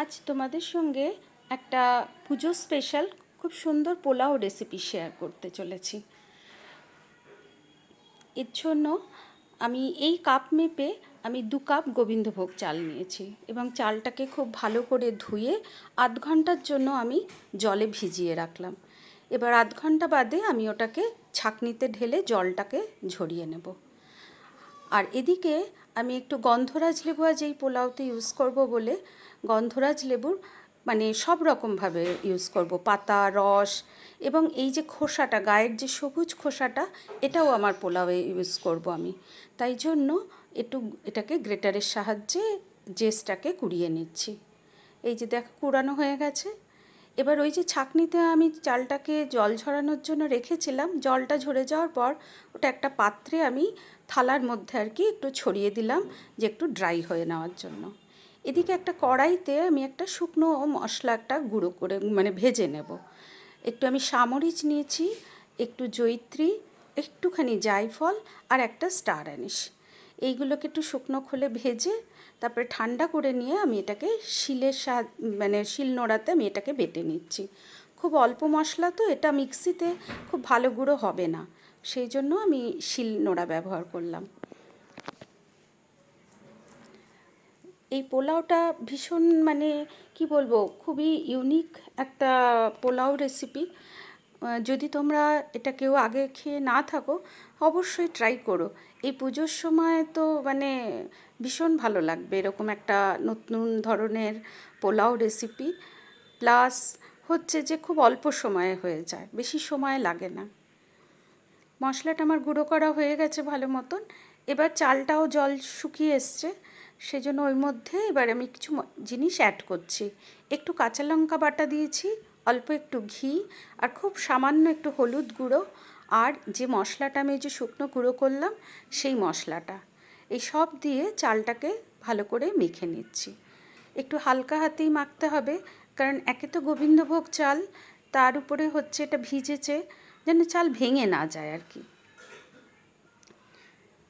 আজ তোমাদের সঙ্গে একটা পুজো স্পেশাল খুব সুন্দর পোলাও রেসিপি শেয়ার করতে চলেছি। এর জন্য আমি এই কাপ মেপে আমি 2 কাপ গোবিন্দভোগ চাল নিয়েছি এবং চালটাকে খুব ভালো করে ধুয়ে আধ ঘন্টার জন্য আমি জলে ভিজিয়ে রাখলাম। এবার আধ ঘন্টা বাদে আমি ওটাকে ছাঁকনিতে ঢেলে জলটাকে ঝরিয়ে নেব। আর এদিকে আমি একটু গন্ধরাজ লেবু আজ এই পোলাওতে ইউজ করব বলে গন্ধরাজ লেবুর মানে সব রকমভাবে ইউজ করব, পাতা, রস এবং এই যে খোসাটা, গায়ের যে সবুজ খোসাটা, এটাও আমার পোলাওয়ে ইউজ করব আমি। তাই জন্য একটু এটাকে গ্রেটারের সাহায্যে জেসটাকে কুড়িয়ে নিচ্ছি। এই যে দেখো কুড়ানো হয়ে গেছে। এবার ওই যে ছাঁকনিতে আমি চালটাকে জল ঝরানোর জন্য রেখেছিলাম, জলটা ঝরে যাওয়ার পর ওটা একটা পাত্রে আমি থালার মধ্যে আর কি একটু ছড়িয়ে দিলাম যে একটু ড্রাই হয়ে নেওয়ার জন্য। এদিকে একটা কড়াইতে আমি একটা শুকনো মশলা একটা গুঁড়ো করে মানে ভেজে নেব। একটু আমি সামরিচ নিয়েছি, একটু জয়িত্রী, একটুখানি জায়ফল আর একটা স্টার অ্যানিশ। এইগুলোকে একটু শুকনো খোলে ভেজে তারপরে ঠান্ডা করে নিয়ে আমি এটাকে মানে শিলনোড়াতে আমি এটাকে বেটে নিচ্ছি। খুব অল্প মশলা তো, এটা মিক্সিতে খুব ভালো গুঁড়ো হবে না, সেই জন্য আমি শিলনোড়া ব্যবহার করলাম। এই পোলাওটা ভীষণ মানে কি বলবো, খুবই ইউনিক একটা পোলাও রেসিপি। যদি তোমরা এটা কেউ আগে খেয়ে না থাকো অবশ্যই ট্রাই করো। এই পুজোর সময় তো মানে ভীষণ ভালো লাগবে এরকম একটা নতুন ধরনের পোলাও রেসিপি। প্লাস হচ্ছে যে খুব অল্প সময়ে হয়ে যায়, বেশি সময় লাগে না। মশলাটা আমার গুঁড়ো করা হয়ে গেছে ভালো মতন। এবার চালটাও জল শুকিয়ে এসছে, সেজন্য ওর মধ্যে এবার আমি কিছু জিনিস অ্যাড করছি। একটু কাঁচা লঙ্কা বাটা দিয়েছি, অল্প একটু ঘি আর খুব সামান্য একটু হলুদ গুঁড়ো আর যে মশলাটা আমি যে শুকনো গুঁড়ো করলাম সেই মশলাটা, এই সব দিয়ে চালটাকে ভালো করে মেখে নিচ্ছি। একটু হালকা হাতেই মাখতে হবে, কারণ একে তো গোবিন্দভোগ চাল, তার উপরে হচ্ছে এটা ভিজেছে, যেন চাল ভেঙে না যায় আর কি।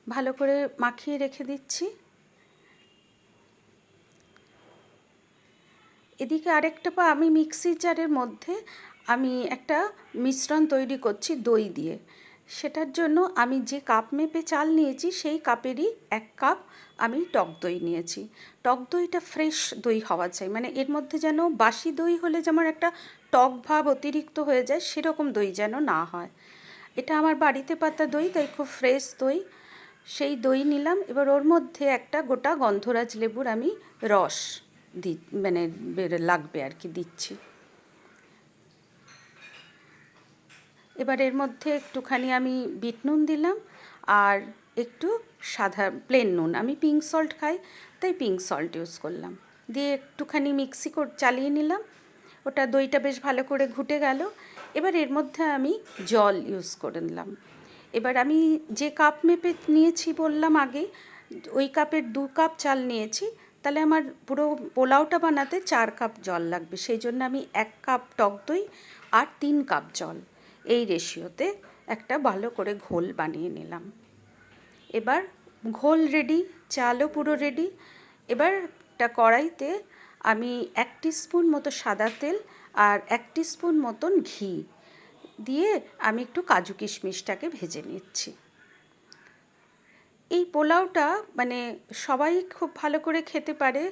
ভালো করে মাখিয়ে রেখে দিচ্ছি। এদিকে আরেকটা আমি মিক্সি জারের মধ্যে আমি একটা মিশ্রণ তৈরি করছি দই দিয়ে। সেটার জন্য আমি যে কাপ মেপে চাল নিয়েছি সেই কাপেরই 1 কাপ আমি টক দই নিয়েছি। টক দইটা ফ্রেশ দই হওয়া চাই, মানে এর মধ্যে যেন বাসি দই হলে যেমন একটা টক ভাব অতিরিক্ত হয়ে যায়, সেরকম দই যেন না হয়। এটা আমার বাড়িতে পাতা দই, তাই খুব ফ্রেশ দই। সেই দই নিলাম। এবার ওর মধ্যে একটা গোটা গন্ধরাজ লেবুর আমি রস মানে লাগবে আর কি দিচ্ছি। এবার এর মধ্যে একটুখানি আমি বিট নুন দিলাম আর একটু সাদা প্লেন নুন, আমি পিঙ্ক সল্ট খাই তাই পিঙ্ক সল্ট ইউজ করলাম, দিয়ে একটুখানি মিক্সি চালিয়ে নিলাম। ওটা দইটা বেশ ভালো করে ঘুটে গেল। এবার এর মধ্যে আমি জল ইউজ করে নিলাম। এবার আমি যে কাপ মেপে নিয়েছি বললাম আগে, ওই কাপের 2 কাপ চাল নিয়েছি, তাহলে আমার পুরো পোলাওটা বানাতে 4 কাপ জল লাগবে। সেই জন্য আমি 1 কাপ টক দই আর 3 কাপ জল, এই রেশিওতে একটা ভালো করে ঘোল বানিয়ে নিলাম। এবার ঘোল রেডি, চালও পুরো রেডি। এবার একটা কড়াইতে আমি 1 টিস্পুন মতো সাদা তেল আর 1 টিস্পুন মতন ঘি দিয়ে আমি একটু কাজু কিশমিশটাকে ভেজে নিচ্ছি। এই পোলাওটা মানে সবাই খুব ভালো করে খেতে পারে,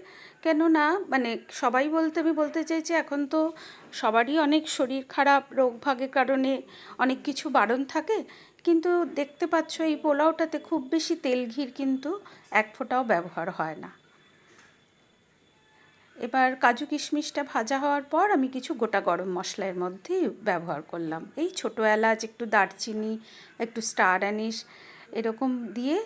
কেননা মানে সবাই বলতে আমি বলতে চাইছি এখন তো সবারই অনেক শরীর খারাপ, রোগভাগের কারণে অনেক কিছু বারণ থাকে, কিন্তু দেখতে পাচ্ছ এই পোলাওটাতে খুব বেশি তেল ঘির কিন্তু 1 ফোঁটাও ব্যবহার হয় না। এবার কাজু কিশমিশটা ভাজা হওয়ার পর আমি কিছু গোটা গরম মশলা এর মধ্যে ব্যবহার করলাম, এই ছোটো এলাচ, একটু দারচিনি, একটু স্টার অ্যানিশ এরকম দিয়ে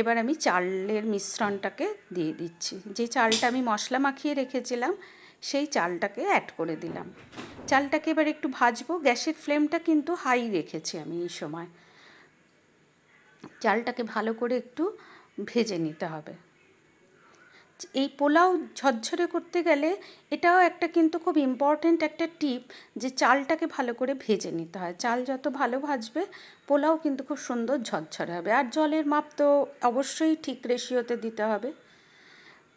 এবার আমি চালের মিশ্রণটাকে দিয়ে দিচ্ছি। যে চালটা আমি মশলা মাখিয়ে রেখেছিলাম সেই চালটাকে অ্যাড করে দিলাম। চালটাকে এবার একটু ভাজবো, গ্যাসের ফ্লেমটা কিন্তু হাই রেখেছি আমি এই সময়। চালটাকে ভালো করে একটু ভেজে নিতে হবে। এই পোলাও ঝরঝরে করতে গেলে এটাও একটা কিন্তু খুব ইম্পর্ট্যান্ট একটা টিপ, যে চালটাকে ভালো করে ভেজে নিতে হয়। চাল যত ভালো ভাজবে পোলাও কিন্তু খুব সুন্দর ঝরঝরে হবে। আর জলের মাপ তো অবশ্যই ঠিক রেশিওতে দিতে হবে।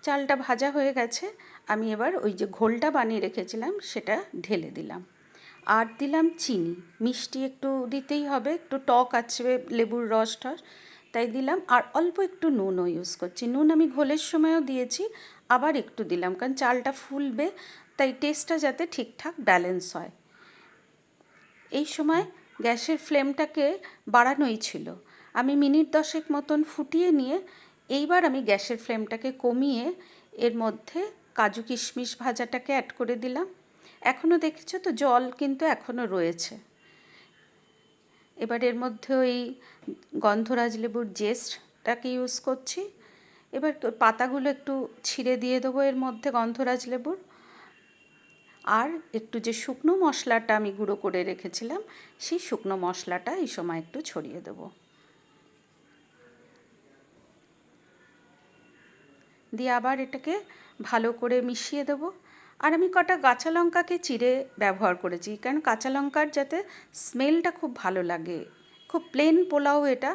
চালটা ভাজা হয়ে গেছে, আমি এবার ওই যে ঘোলটা বানিয়ে রেখেছিলাম সেটা ঢেলে দিলাম, আর দিলাম চিনি। মিষ্টি একটু দিতেই হবে, একটু টক আছে লেবুর রস টস, তাই দিলাম। আর অল্প একটু নুনও ইউজ করছি। নুন আমি ঘোলের সময়ও দিয়েছি, আবার একটু দিলাম, কারণ চালটা ফুলবে, তাই টেস্টটা যাতে ঠিকঠাক ব্যালেন্স হয়। এই সময় গ্যাসের ফ্লেমটাকে বাড়ানোই ছিল। আমি মিনিট 10 মতন ফুটিয়ে নিয়ে এইবার আমি গ্যাসের ফ্লেমটাকে কমিয়ে এর মধ্যে কাজু কিশমিশ ভাজাটাকে অ্যাড করে দিলাম। এখনও দেখেছো তো জল কিন্তু এখনও রয়েছে। এবার এর মধ্যে ওই গন্ধরাজ লেবুর জেস্টটাকে ইউজ করছি। এবার পাতাগুলো একটু ছিঁড়ে দিয়ে দেবো এর মধ্যে গন্ধরাজ লেবুর। আর একটু যে শুকনো মশলাটা আমি গুঁড়ো করে রেখেছিলাম সেই শুকনো মশলাটা এই সময় একটু ছড়িয়ে দেবো। দিয়ে আবার এটাকে ভালো করে মিশিয়ে দেবো। আর আমি কটা কাঁচা লঙ্কাকে চিড়ে ব্যবহার করেছি, কারণ কাঁচা লঙ্কার যাতে স্মেলটা খুব ভালো লাগে। খুব প্লেন পোলাও এটা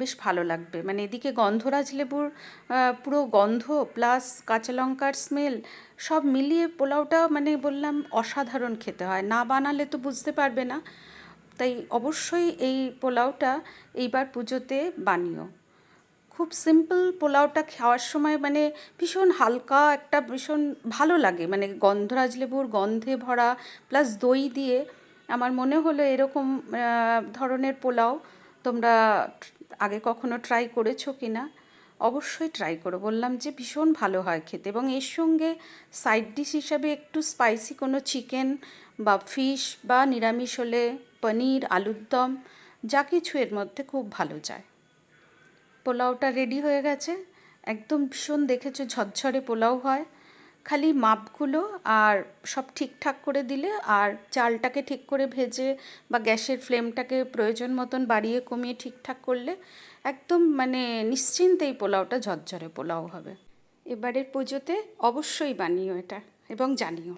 বেশ ভালো লাগবে, মানে এদিকে গন্ধরাজ লেবুর পুরো গন্ধ প্লাস কাঁচা লঙ্কার স্মেল সব মিলিয়ে পোলাওটা মানে বললাম অসাধারণ খেতে হয়। না বানালে তো বুঝতে পারবে না, তাই অবশ্যই এই পোলাওটা এইবার পুজোতে বানিও। খুব সিম্পল পোলাওটা খাওয়ার সময় মানে ভীষণ হালকা একটা ভীষণ ভালো লাগে, মানে গন্ধরাজ লেবুর গন্ধে ভরা প্লাস দই দিয়ে। আমার মনে হলো এরকম ধরনের পোলাও তোমরা আগে কখনো ট্রাই করেছো কি না? অবশ্যই ট্রাই করো, বললাম যে ভীষণ ভালো হয় খেতে। এবং এর সঙ্গে সাইড ডিশ হিসাবে একটু স্পাইসি কোনো চিকেন বা ফিশ বা নিরামিষ হলে পনির, আলুর দম, যা কিছু এর মধ্যে খুব ভালো যায়। পোলাওটা রেডি হয়ে গেছে, একদম ভীষণ দেখেছো ঝরঝরে পোলাও হয়। খালি মাপগুলো আর সব ঠিকঠাক করে দিলে, আর চালটাকে ঠিক করে ভেজে বা গ্যাসের ফ্লেমটাকে প্রয়োজন মতন বাড়িয়ে কমিয়ে ঠিকঠাক করলে একদম মানে নিশ্চিন্তেই পোলাওটা ঝরঝরে পোলাও হবে। এবারের পুজোতে অবশ্যই বানিও এটা এবং জানিও।